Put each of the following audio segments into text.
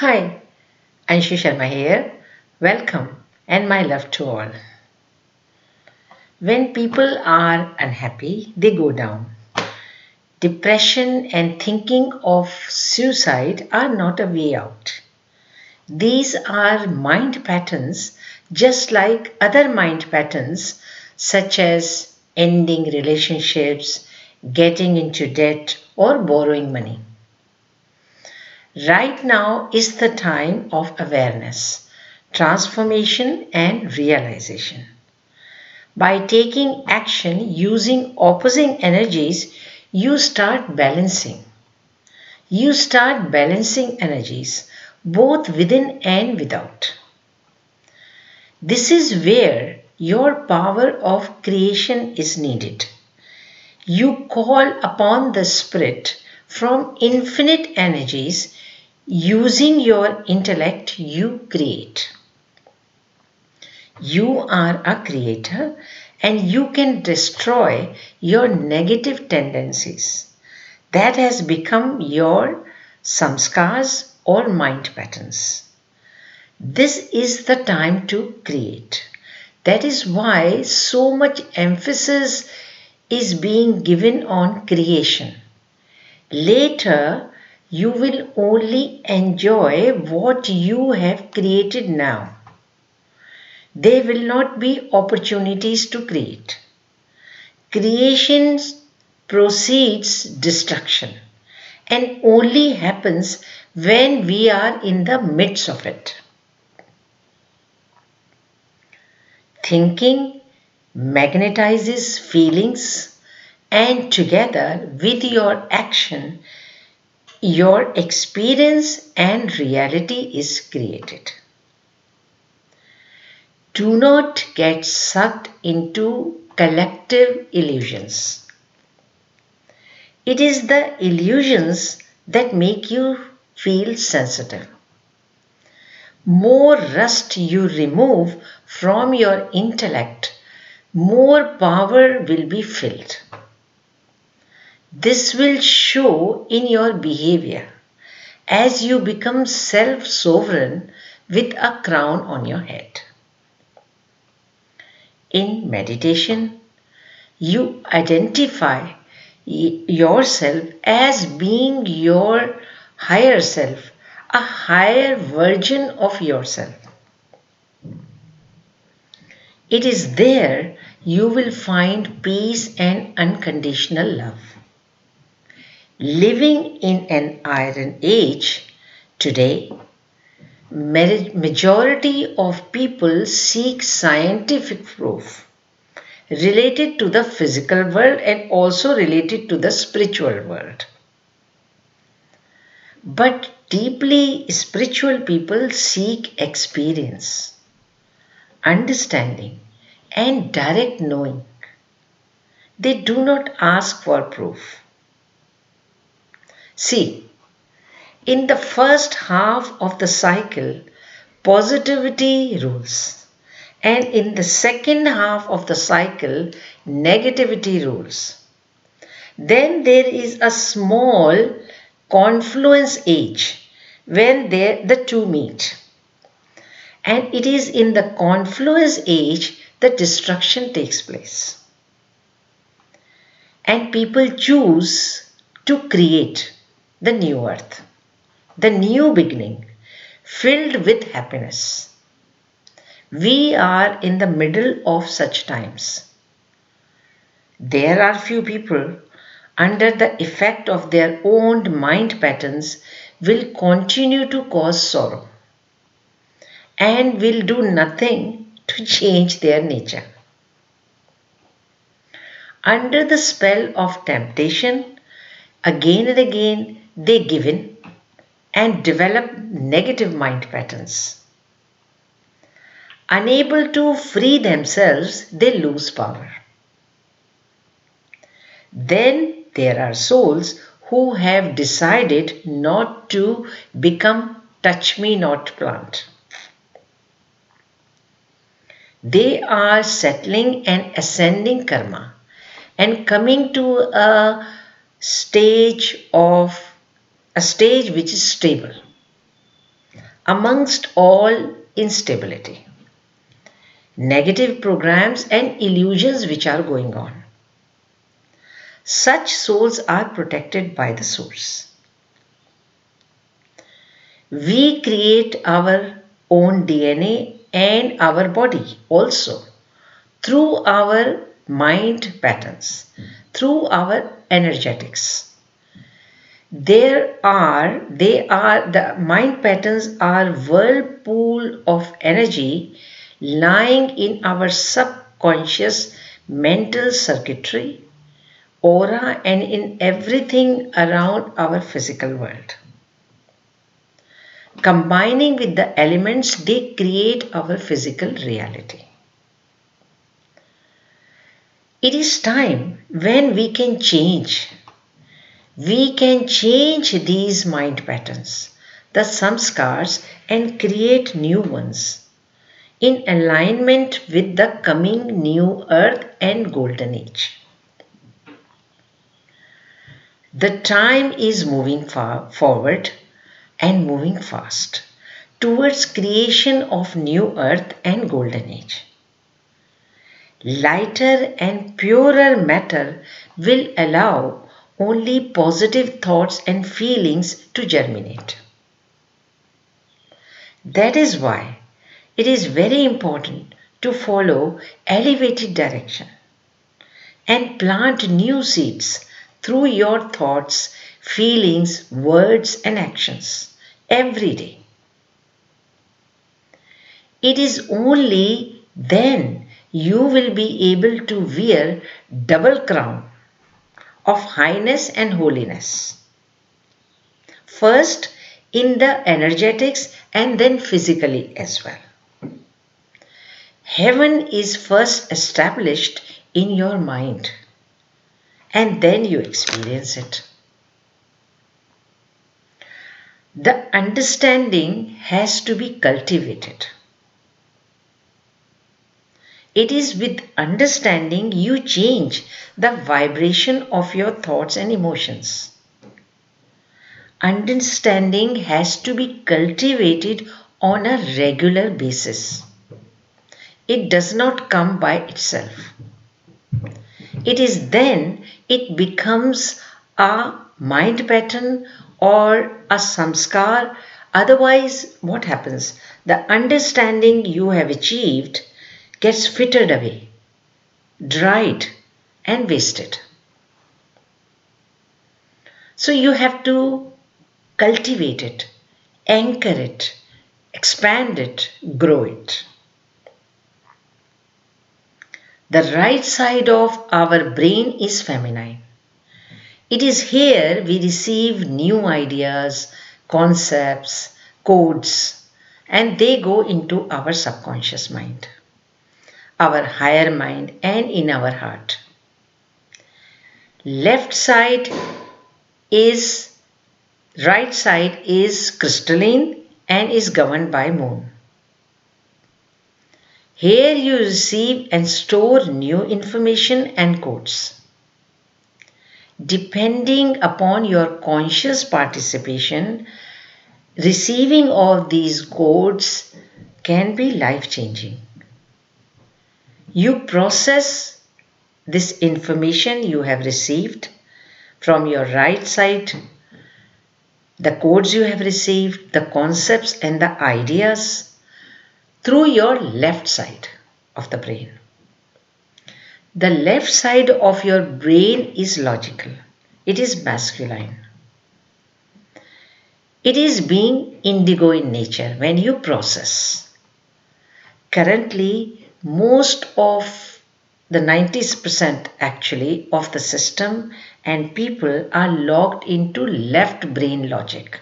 Hi, Anshu Sharma here. Welcome and my love to all. When people are unhappy, they go down. Depression and thinking of suicide are not a way out. These are mind patterns just like other mind patterns such as ending relationships, getting into debt, or borrowing money. Right now is the time of awareness, transformation, and realization. By taking action using opposing energies, you start balancing. You start balancing energies both within and without. This is where your power of creation is needed. You call upon the spirit from infinite energies. Using your intellect, you create. You are a creator and you can destroy your negative tendencies. That has become your samskars or mind patterns. This is the time to create. That is why so much emphasis is being given on creation. Later, you will only enjoy what you have created now. There will not be opportunities to create. Creation precedes destruction and only happens when we are in the midst of it. Thinking magnetizes feelings, and together with your action, your experience and reality is created. Do not get sucked into collective illusions. It is the illusions that make you feel sensitive. More rust you remove from your intellect, more power will be filled. This will show in your behavior as you become self-sovereign with a crown on your head. In meditation, you identify yourself as being your higher self, a higher version of yourself. It is there you will find peace and unconditional love. Living in an iron age today, majority of people seek scientific proof related to the physical world and also related to the spiritual world. But deeply spiritual people seek experience, understanding, and direct knowing. They do not ask for proof. See, in the first half of the cycle, positivity rules. And in the second half of the cycle, negativity rules. Then there is a small confluence age when the two meet. And it is in the confluence age that destruction takes place. And people choose to create the new earth, the new beginning, filled with happiness. We are in the middle of such times. There are few people under the effect of their own mind patterns will continue to cause sorrow and will do nothing to change their nature. Under the spell of temptation, again and again they give in and develop negative mind patterns. Unable to free themselves, they lose power. Then there are souls who have decided not to become touch me not plant. They are settling and ascending karma and coming to stage which is stable. amongst all instability, negative programs and illusions which are going on. Such souls are protected by the source. We create our own DNA and our body also through our mind patterns, through our energetics. The mind patterns are whirlpool of energy lying in our subconscious mental circuitry, aura, and in everything around our physical world. Combining with the elements, they create our physical reality. It is time when we can change. We can change these mind patterns, the samskars, and create new ones in alignment with the coming new earth and golden age. The time is moving forward and moving fast towards creation of new earth and golden age. Lighter and purer matter will allow only positive thoughts and feelings to germinate. That is why it is very important to follow elevated direction and plant new seeds through your thoughts, feelings, words, and actions every day. It is only then you will be able to wear double crown of highness and holiness. First in the energetics and then physically as well. Heaven is first established in your mind and then you experience it. The understanding has to be cultivated. It is with understanding you change the vibration of your thoughts and emotions. Understanding has to be cultivated on a regular basis. It does not come by itself. It is then it becomes a mind pattern or a samskar. Otherwise, what happens? The understanding you have achieved gets frittered away, dried, and wasted. So you have to cultivate it, anchor it, expand it, grow it. The right side of our brain is feminine. It is here we receive new ideas, concepts, codes, and they go into our subconscious mind, our higher mind, and in our heart. Is right side is crystalline and is governed by moon. Here you receive and store new information and codes. Depending upon your conscious participation, receiving of these codes can be life-changing. You process this information you have received from your right side, the codes you have received, the concepts and the ideas through your left side of the brain. The left side of your brain is logical. It is masculine. It is being indigo in nature when you process. Currently, most of the 90% actually of the system and people are locked into left brain logic.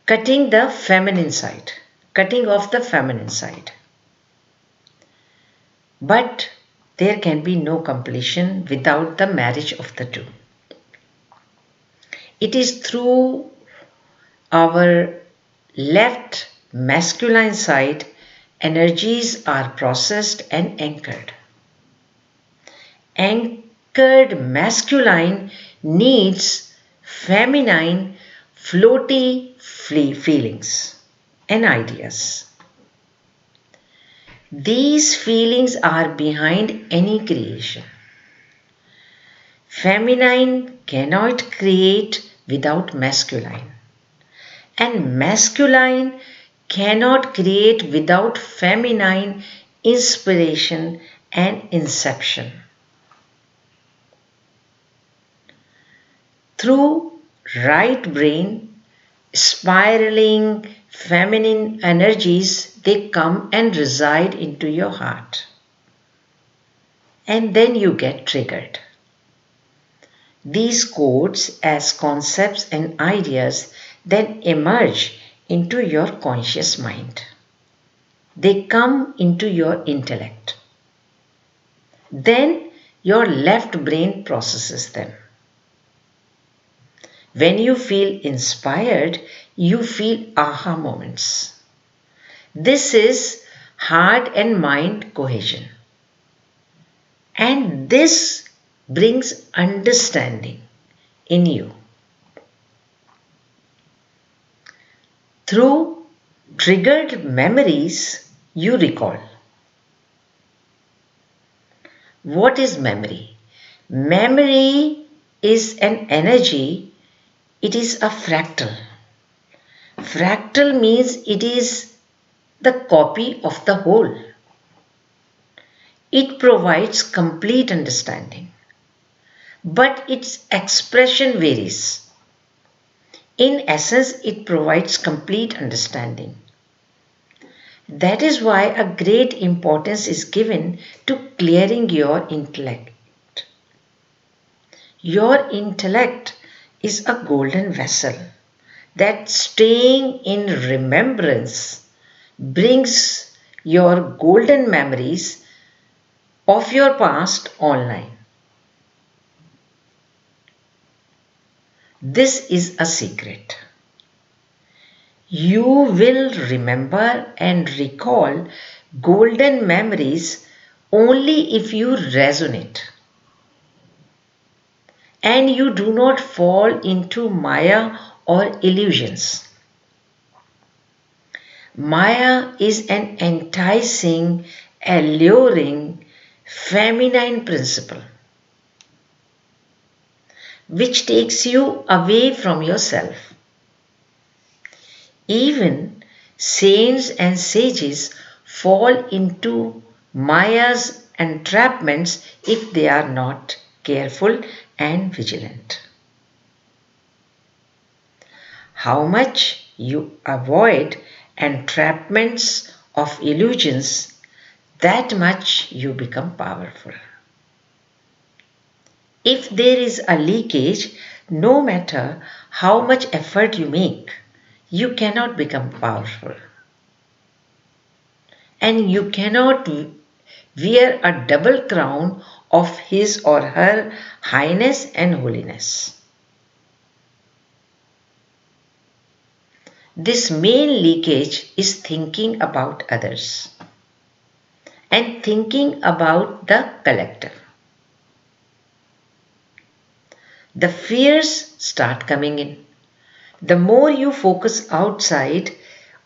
Cutting the feminine side, cutting off the feminine side. But there can be no completion without the marriage of the two. It is through our left masculine side energies are processed and anchored. Anchored masculine needs feminine floaty feelings and ideas. These feelings are behind any creation. Feminine cannot create without masculine, and masculine cannot create without feminine inspiration and inception. Through right brain, spiraling feminine energies, they come and reside into your heart. And then you get triggered. These codes as concepts and ideas then emerge into your conscious mind. They come into your intellect. Then your left brain processes them. When you feel inspired, you feel aha moments. This is heart and mind cohesion. And this brings understanding in you. Through triggered memories, you recall. What is memory? Memory is an energy, it is a fractal. Fractal means it is the copy of the whole. It provides complete understanding, but its expression varies. In essence, it provides complete understanding. That is why a great importance is given to clearing your intellect. Your intellect is a golden vessel that, staying in remembrance, brings your golden memories of your past online. This is a secret. You will remember and recall golden memories only if you resonate and you do not fall into Maya or illusions. Maya is an enticing, alluring, feminine principle which takes you away from yourself. Even saints and sages fall into Maya's entrapments if they are not careful and vigilant. How much you avoid entrapments of illusions, that much you become powerful. If there is a leakage, no matter how much effort you make, you cannot become powerful. And you cannot wear a double crown of His or Her Highness and Holiness. This main leakage is thinking about others and thinking about the collective. The fears start coming in. The more you focus outside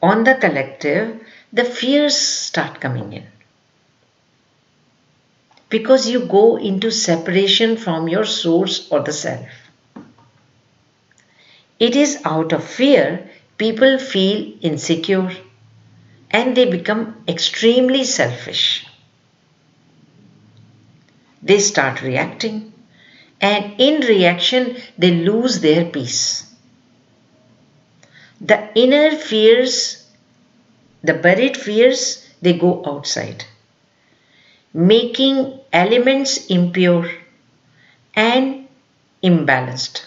on the collective, the fears start coming in. Because you go into separation from your source or the self. It is out of fear people feel insecure and they become extremely selfish. They start reacting, and in reaction they lose their peace. The inner fears, the buried fears, they go outside, making elements impure and imbalanced.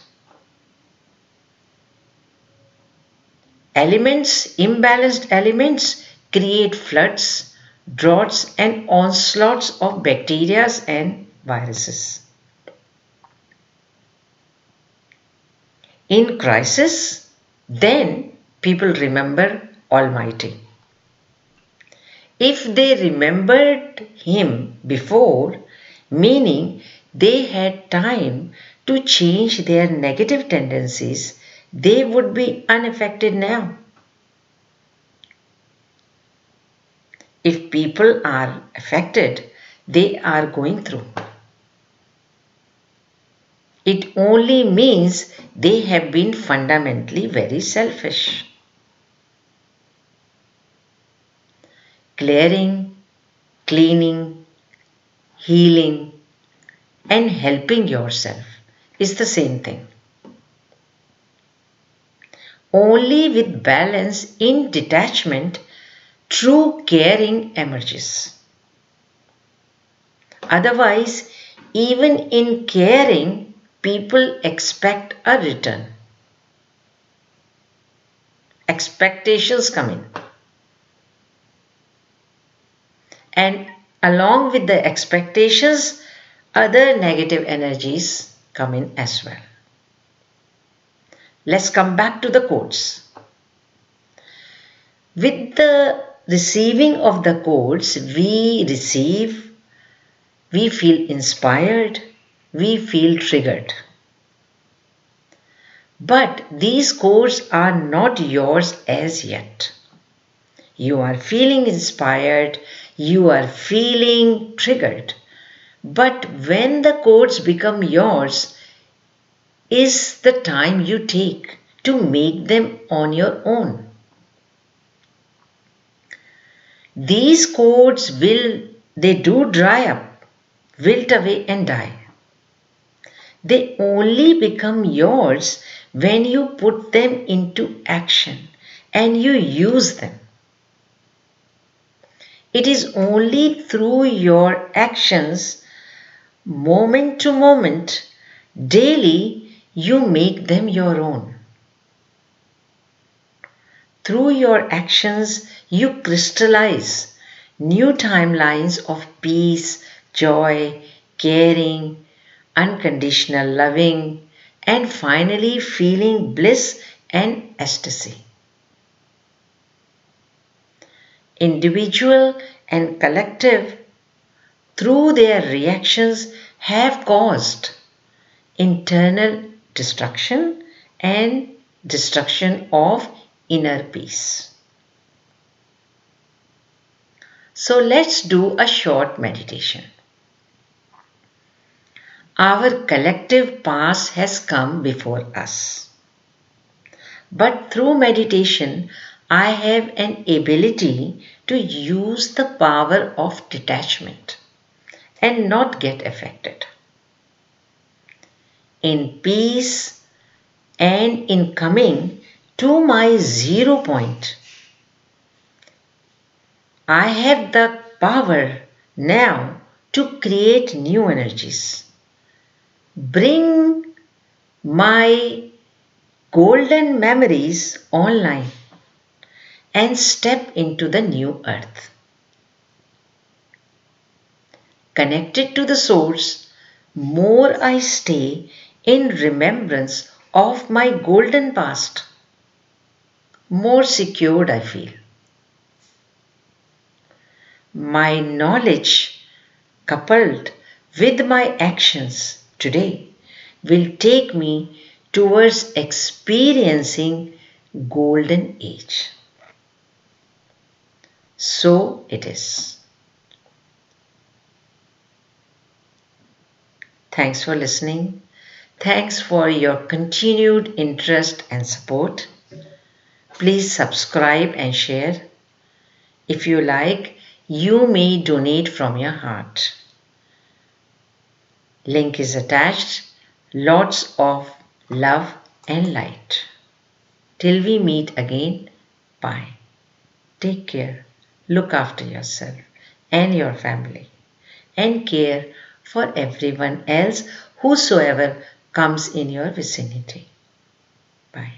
Imbalanced elements create floods, droughts and onslaughts of bacteria and viruses. In crisis, then people remember Almighty. If they remembered Him before, meaning they had time to change their negative tendencies, they would be unaffected now. If people are affected, they are going through. It only means they have been fundamentally very selfish. Clearing, cleaning, healing, and helping yourself is the same thing. Only with balance in detachment, true caring emerges. Otherwise, even in caring, people expect a return. Expectations come in. And along with the expectations, other negative energies come in as well. Let's come back to the quotes. With the receiving of the quotes, we feel inspired, we feel triggered. But these quotes are not yours as yet. You are feeling inspired, you are feeling triggered. But when the quotes become yours, is the time you take to make them on your own. These quotes they do dry up, wilt away and die. They only become yours when you put them into action and you use them. It is only through your actions, moment to moment, daily, you make them your own. Through your actions, you crystallize new timelines of peace, joy, caring, unconditional loving, and finally feeling bliss and ecstasy. Individual and collective, through their reactions, have caused internal destruction and destruction of inner peace. So let's do a short meditation. Our collective past has come before us. But through meditation, I have an ability to use the power of detachment and not get affected. In peace and in coming to my 0 point, I have the power now to create new energies. Bring my golden memories online and step into the new earth. Connected to the source, more I stay in remembrance of my golden past, more secured I feel. My knowledge, coupled with my actions today, will take me towards experiencing golden age. So it is. Thanks for listening. Thanks for your continued interest and support. Please subscribe and share. If you like, you may donate from your heart. Link is attached. Lots of love and light. Till we meet again, bye. Take care. Look after yourself and your family and care for everyone else whosoever comes in your vicinity. Bye.